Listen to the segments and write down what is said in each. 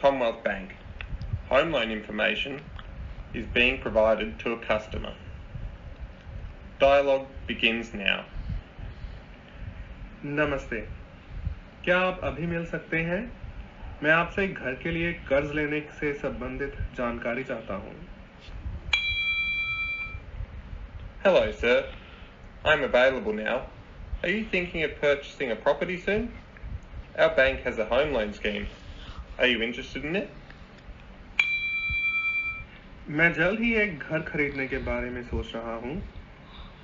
Commonwealth Bank. Home loan information is being provided to a customer. Dialogue begins now. नमस्ते, क्या आप अभी मिल सकते हैं? मैं आपसे घर के लिए कर्ज लेने से संबंधित जानकारी चाहता हूँ। Hello, sir. I'm available now. Are you thinking of purchasing a property soon? Our bank has a home loan scheme. Are you interested in it? मैं जल्द ही एक घर खरीदने के बारे में सोच रहा हूँ,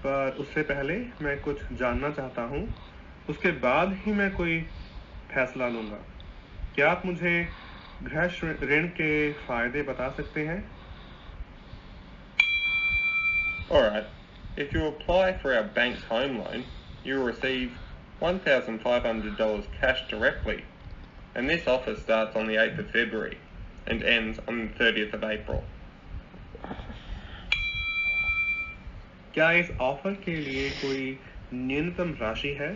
पर उससे पहले मैं कुछ जानना चाहता हूँ। उसके बाद ही मैं कोई फैसला लूँगा। क्या आप मुझे गृह ऋण के फायदे बता सकते हैं? Alright. If you apply for our bank's home loan, you will receive $1,500 cash directly, and this offer starts on the 8th of February and ends on the 30th of April. क्या इस ऑफर के लिए कोई न्यूनतम राशि है?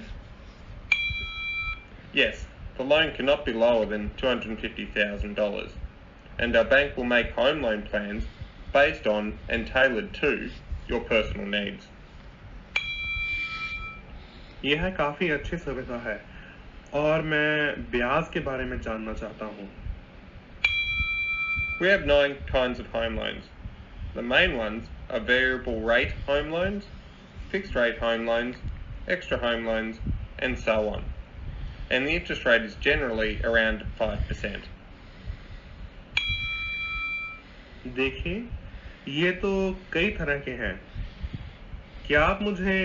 Yes, the loan cannot be lower than $250,000, and our bank will make home loan plans based on and tailored to your personal needs. यह काफ़ी अच्छी सुविधा है और मैं ब्याज के बारे में जानना चाहता हूँ। We have 9 kinds of home loans. The main ones are variable rate home loans, fixed rate home loans, extra home loans, and so on. And the interest rate is generally around 5%. देखिए, ये तो कई तरह के हैं। क्या आप मुझे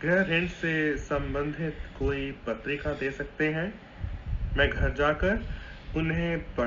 गृह ऋण से संबंधित कोई पत्रिका दे सकते हैं? मैं घर जाकर उन्हें पढ़